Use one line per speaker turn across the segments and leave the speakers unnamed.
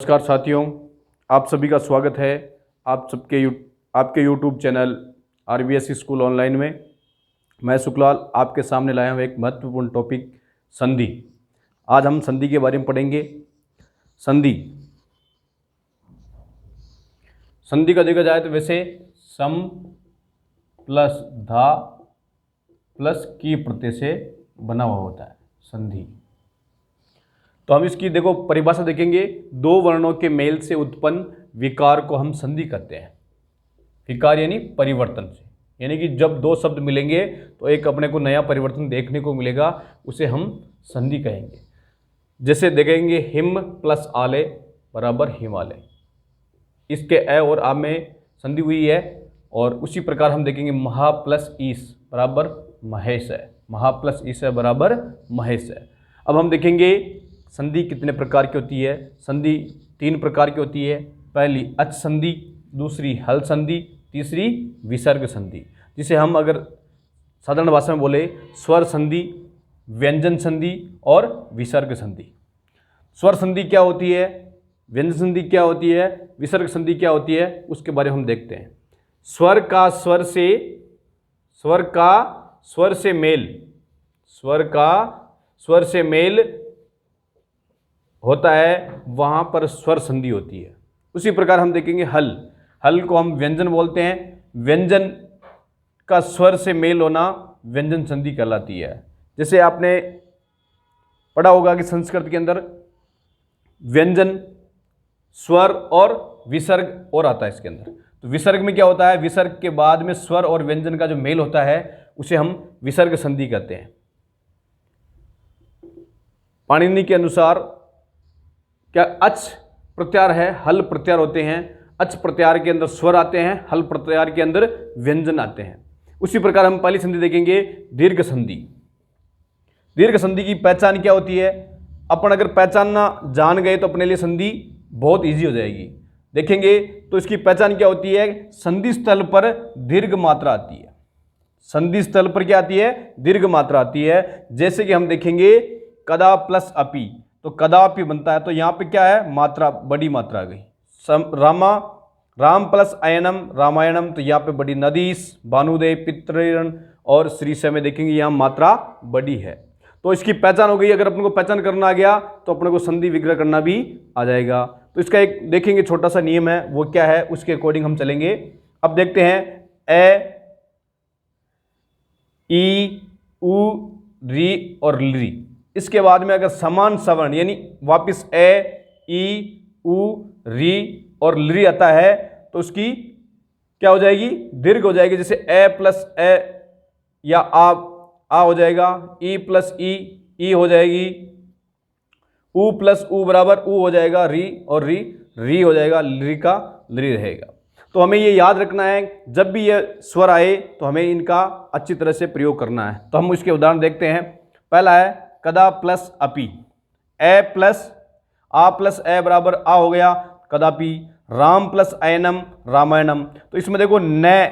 नमस्कार साथियों, आप सभी का स्वागत है आपके YouTube channel RBS school online में। मैं सुखलाल आपके सामने लाया हूँ एक महत्वपूर्ण टॉपिक संधि। आज हम संधि के बारे में पढ़ेंगे। संधि का देखा जाए तो वैसे सम प्लस धा प्लस की प्रत्यय से बना हुआ होता है संधि। तो हम इसकी देखो परिभाषा देखेंगे। दो वर्णों के मेल से उत्पन्न विकार को हम संधि कहते हैं। विकार यानी परिवर्तन से, यानी कि जब दो शब्द मिलेंगे तो एक अपने को नया परिवर्तन देखने को मिलेगा, उसे हम संधि कहेंगे। जैसे देखेंगे हिम प्लस आले बराबर हिमालय, इसके ए और आ में संधि हुई है। और उसी प्रकार हम देखेंगे महा प्लस ईस बराबर महेश है, महा प्लस ईस है बराबर महेश है। अब हम देखेंगे संधि कितने प्रकार की होती है। संधि 3 प्रकार की होती है। पहली अच संधि, दूसरी हल संधि, तीसरी विसर्ग संधि। जिसे हम अगर साधारण भाषा में बोले स्वर संधि, व्यंजन संधि और विसर्ग संधि। स्वर संधि क्या होती है, व्यंजन संधि क्या होती है, विसर्ग संधि क्या होती है, उसके बारे में हम देखते हैं। स्वर का स्वर से मेल होता है, वहाँ पर स्वर संधि होती है। उसी प्रकार हम देखेंगे हल को हम व्यंजन बोलते हैं। व्यंजन का स्वर से मेल होना व्यंजन संधि कहलाती है। जैसे आपने पढ़ा होगा कि संस्कृत के अंदर व्यंजन, स्वर और विसर्ग और आता है इसके अंदर। तो विसर्ग में क्या होता है, विसर्ग के बाद में स्वर और व्यंजन का जो मेल होता है उसे हम विसर्ग संधि कहते हैं। पाणिनि के अनुसार क्या अच प्रत्यार है, हल प्रत्यार होते हैं। अच प्रत्यार के अंदर स्वर आते हैं, हल प्रत्यार के अंदर व्यंजन आते हैं। उसी प्रकार हम पहली संधि देखेंगे दीर्घ संधि। दीर्घ संधि की पहचान क्या होती है, अपन अगर पहचानना जान गए तो अपने लिए संधि बहुत इजी हो जाएगी। देखेंगे तो इसकी पहचान क्या होती है, संधि स्थल पर दीर्घ मात्रा आती है। संधि स्थल पर क्या आती है, दीर्घ मात्रा आती है। जैसे कि हम देखेंगे कदा प्लस अपि, तो कदापि बनता है, तो यहाँ पे क्या है, मात्रा, बड़ी मात्रा आ गई। राम प्लस अयनम रामायणम, तो यहाँ पे बड़ी। नदीस, भानुदे, पितृण और श्रीशय में देखेंगे यहाँ मात्रा बड़ी है। तो इसकी पहचान हो गई। अगर अपने को पहचान करना आ गया तो अपने को संधि विग्रह करना भी आ जाएगा। तो इसका एक देखेंगे छोटा सा नियम है, वो क्या है, उसके अकॉर्डिंग हम चलेंगे। अब देखते हैं ए, ई, उ, री और ली। इसके बाद में अगर समान सवर्ण यानी वापिस ए, ई, उ, री और ली आता है तो उसकी क्या हो जाएगी, दीर्घ हो जाएगी। जैसे ए प्लस ए या आ हो जाएगा, ई प्लस ई हो जाएगी, उ प्लस उ बराबर उ हो जाएगा, री और री हो जाएगा, ली का ली रहेगा। तो हमें ये याद रखना है, जब भी ये स्वर आए तो हमें इनका अच्छी तरह से प्रयोग करना है। तो हम इसके उदाहरण देखते हैं। पहला है कदा प्लस अपि, ए प्लस आ प्लस ए बराबर आ हो गया, कदापि। राम प्लस अयनम रामायणम, तो इसमें देखो न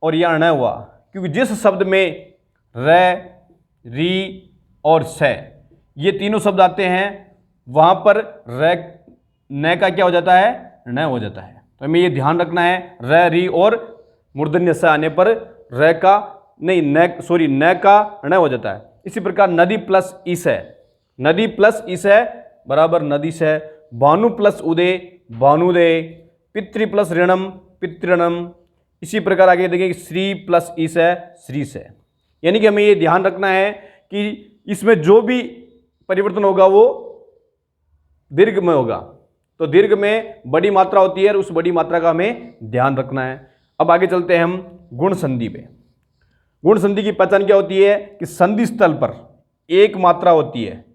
और यह न हुआ, क्योंकि जिस शब्द में र, री और से ये तीनों शब्द आते हैं वहां पर र न का क्या हो जाता है, न हो जाता है। तो हमें ये ध्यान रखना है, र, री और मूर्धन्य स आने पर र का नहीं, न का न हो जाता है। इसी प्रकार नदी प्लस ईस है, नदी प्लस ईस है बराबर नदी से। भानु प्लस उदय भानुदे, पितृ प्लस ऋणम पितृणम। इसी प्रकार आगे देखेंगे श्री प्लस ईस है श्री से। यानी कि हमें ये ध्यान रखना है कि इसमें जो भी परिवर्तन होगा वो दीर्घ में होगा। तो दीर्घ में बड़ी मात्रा होती है और उस बड़ी मात्रा का हमें ध्यान रखना है। अब आगे चलते हैं हम गुण संधि पे। गुण संधि की पहचान क्या होती है कि संधि स्थल पर एक मात्रा होती है।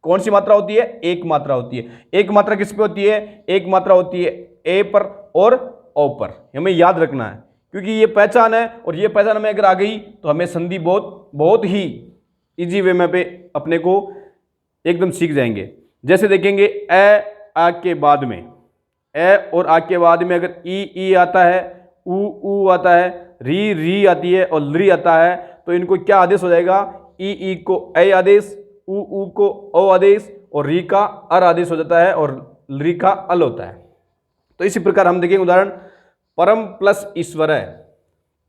कौन सी मात्रा होती है, एक मात्रा होती है। एक मात्रा किस पे होती है, एक मात्रा होती है ए पर और ओ पर। हमें याद रखना है क्योंकि ये पहचान है, और ये पहचान हमें अगर आ गई तो हमें संधि बहुत ही इजी वे में पे अपने को एकदम सीख जाएंगे। जैसे देखेंगे ए आ के बाद में, ए और आ के बाद में अगर ई आता है, उ आता है, री आती है और ली आता है, तो इनको क्या आदेश हो जाएगा, ई को ए आदेश, उ को ओ आदेश और री का अर आदेश हो जाता है और लृ का अल होता है। तो इसी प्रकार हम देखेंगे उदाहरण, परम प्लस ईश्वर है,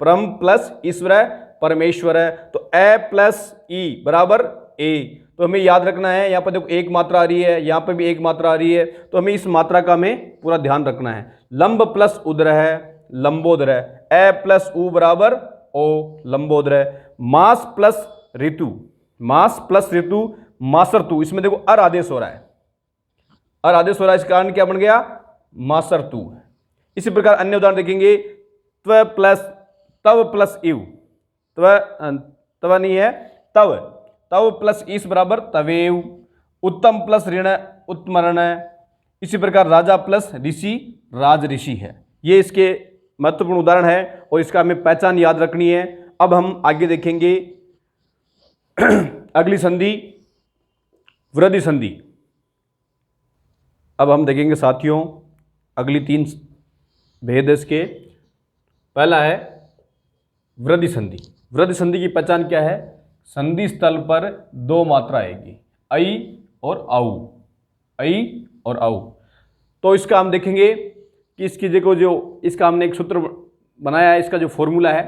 परम प्लस ईश्वर है, परमेश्वर है, तो ए प्लस ई बराबर ए। तो हमें याद रखना है, यहाँ पर देखो एक मात्रा आ रही है, यहाँ पर भी एक मात्रा आ रही है, तो हमें इस मात्रा का हमें पूरा ध्यान रखना है। लंब प्लस उदर है, लंबोदर है, ए प्लस उ बराबर ओ, लंबोदर है। मास प्लस ऋतु, मास प्लस ऋतु, मासर्तु, इसमें देखो अर आदेश हो रहा है, अर आदेश हो रहा है, इस कारण क्या बन गया, मासर्तु। इसी प्रकार अन्य उदाहरण देखेंगे, त्व प्लस तव प्लस इव, तव नहीं है, तव, तव प्लस ईस बराबर तवेव। उत्तम प्लस ऋण उत्तमरण। इसी प्रकार राजा प्लस ऋषि राज ऋषि है। ये इसके महत्वपूर्ण उदाहरण है और इसका हमें पहचान याद रखनी है। अब हम आगे देखेंगे अगली संधि, वृद्धि संधि। अब हम देखेंगे साथियों अगली 3 भेद इसके। पहला है वृद्धि संधि। वृद्धि संधि की पहचान क्या है, संधि स्थल पर 2 मात्रा आएगी, ऐ और औ, ऐ और औ। तो इसका हम देखेंगे कि इसकी देखो जो इसका हमने एक सूत्र बनाया है, इसका जो फॉर्मूला है,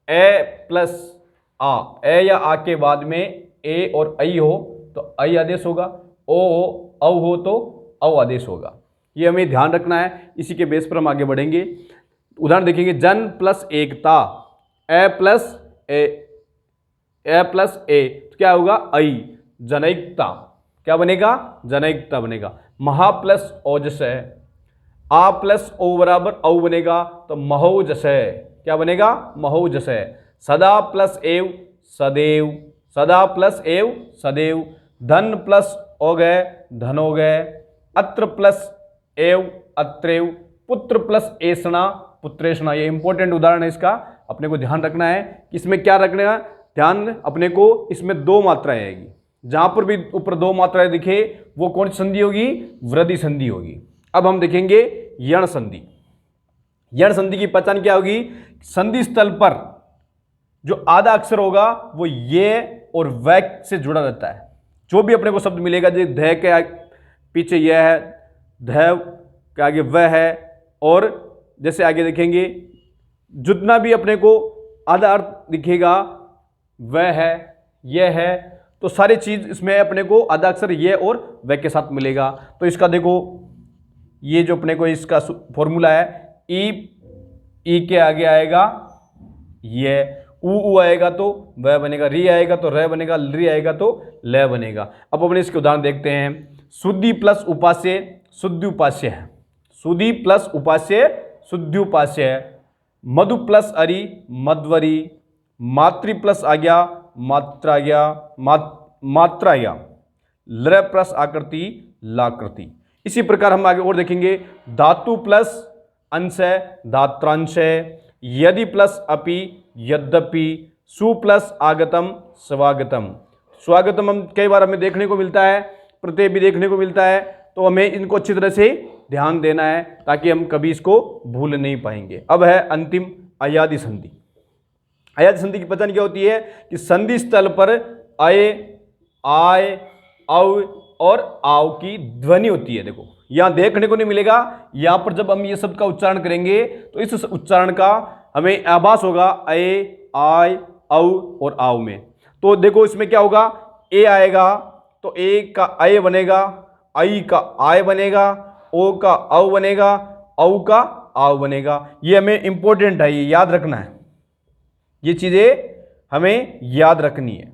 ए प्लस आ, ए या आ के बाद में ए और ऐ हो तो ऐ आदेश होगा, ओ हो औ हो तो औ आदेश होगा। ये हमें ध्यान रखना है, इसी के बेस पर हम आगे बढ़ेंगे। उदाहरण देखेंगे, जन प्लस एकता, ए प्लस ए प्लस ए, तो क्या होगा, ऐ, जनैकता, क्या बनेगा, जनैकता बनेगा। महा प्लस ओजस है, आ प्लस ओ बराबर औ बनेगा, तो महोजस है, क्या बनेगा, महोजस है। सदा प्लस एव सदैव, सदा प्लस एव सदैव। धन प्लस ओ गए धन हो गए। अत्र प्लस एव अत्रेव। पुत्र प्लस एषणा पुत्रेषणा। ये इंपॉर्टेंट उदाहरण है, इसका अपने को ध्यान रखना है कि इसमें क्या रखना है, ध्यान अपने को, इसमें 2 मात्राएं आएगी। जहां पर भी ऊपर 2 मात्राएं दिखे वो कौन सी संधि होगी, वृद्धि संधि होगी। अब हम देखेंगे यण संधि। यण संधि की पहचान क्या होगी, संधि स्थल पर जो आधा अक्षर होगा वो ये और वै से जुड़ा रहता है। जो भी अपने को शब्द मिलेगा, जैसे ध के पीछे यह है, ध के आगे वह है, और जैसे आगे देखेंगे जितना भी अपने को आधा अर्थ दिखेगा वह है, यह है, तो सारी चीज इसमें अपने को आधा अक्षर ये और वह के साथ मिलेगा। तो इसका देखो ये जो अपने को इसका फॉर्मूला है, ई के आगे आएगा ये, उ आएगा तो वह बनेगा, री आएगा तो रह बनेगा, ली आएगा तो ल बनेगा। अब अपने इसके उदाहरण देखते हैं। शुद्धि प्लस उपास्य शुद्धि उपास्य है, शुद्धि प्लस उपास्य शुद्धि उपास्य है। मधु प्लस अरि मध्वरी। मातृ प्लस आ गया मात्रा गया मात्रा गया। लृ प्लस आकृति लाकृति। इसी प्रकार हम आगे और देखेंगे। धातु प्लस अंश है धात्रांश है। यदि प्लस अपि यद्यपि। सु प्लस आगतम स्वागतम। स्वागतम हम कई बार हमें देखने को मिलता है, प्रत्यय भी देखने को मिलता है, तो हमें इनको अच्छी तरह से ध्यान देना है ताकि हम कभी इसको भूल नहीं पाएंगे। अब है अंतिम अयादि संधि। अयादि संधि की पहचान क्या होती है कि संधि स्थल पर अय आय औ और आव की ध्वनि होती है। देखो यहां देखने को नहीं मिलेगा, यहां पर जब हम ये शब्द का उच्चारण करेंगे तो इस उच्चारण का हमें आभास होगा अय आय औ और आव में। तो देखो इसमें क्या होगा, ए आएगा तो ए का अय बनेगा, आई का आय बनेगा, ओ का औ बनेगा, औ का आव बनेगा। ये हमें इंपॉर्टेंट है, ये याद रखना है, ये चीजें हमें याद रखनी है।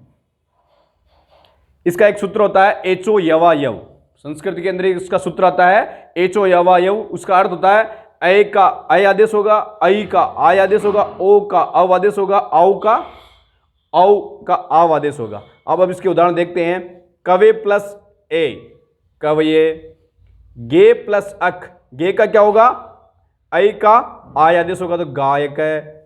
इसका एक सूत्र होता है एचो यवा यव। संस्कृत के अंदर इसका सूत्र आता है एचो यवा यव। उसका अर्थ होता है ऐ का अय आदेश होगा, ऐ का आय आदेश होगा, ओ का अव आदेश होगा, औ का आव आदेश होगा। अब इसके उदाहरण देखते हैं। कवे प्लस ए कवये। गे प्लस अक, गे का क्या होगा, ऐ का आय आदेश होगा तो गायक है।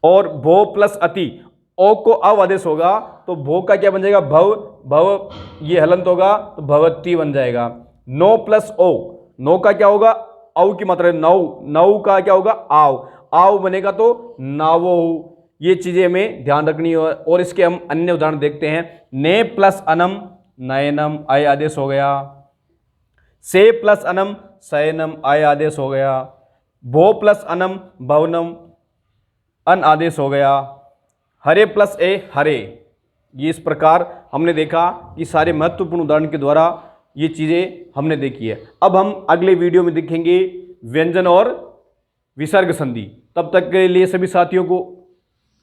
और भो प्लस अति, ओ को अव आदेश होगा तो भो का क्या बन जाएगा, भव, भव ये हलंत होगा तो भवती बन जाएगा। नो प्लस ओ, नो का क्या होगा, औ की मात्रा नौ, नौ का क्या होगा, आव, आव बनेगा तो नावो। ये चीजें हमें ध्यान रखनी है। और इसके हम अन्य उदाहरण देखते हैं। ने प्लस अनम नयनम, आय आदेश हो गया। से प्लस अनम शयनम आय आदेश हो गया। भो प्लस अनम भवनम अन आदेश हो गया। हरे प्लस ए हरे। ये इस प्रकार हमने देखा कि सारे महत्वपूर्ण उदाहरण के द्वारा ये चीज़ें हमने देखी है। अब हम अगले वीडियो में देखेंगे व्यंजन और विसर्ग संधि। तब तक के लिए सभी साथियों को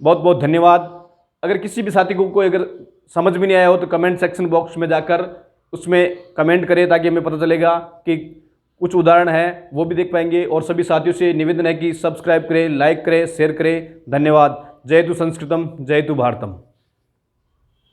बहुत बहुत धन्यवाद। अगर किसी भी साथी को कोई अगर समझ में नहीं आया हो तो कमेंट सेक्शन बॉक्स में जाकर उसमें कमेंट करें, ताकि हमें पता चलेगा कि कुछ उदाहरण हैं वो भी देख पाएंगे। और सभी साथियों से निवेदन है कि सब्सक्राइब करें, लाइक करें, शेयर करें। धन्यवाद। जय तु संस्कृतम, जय तु भारतम।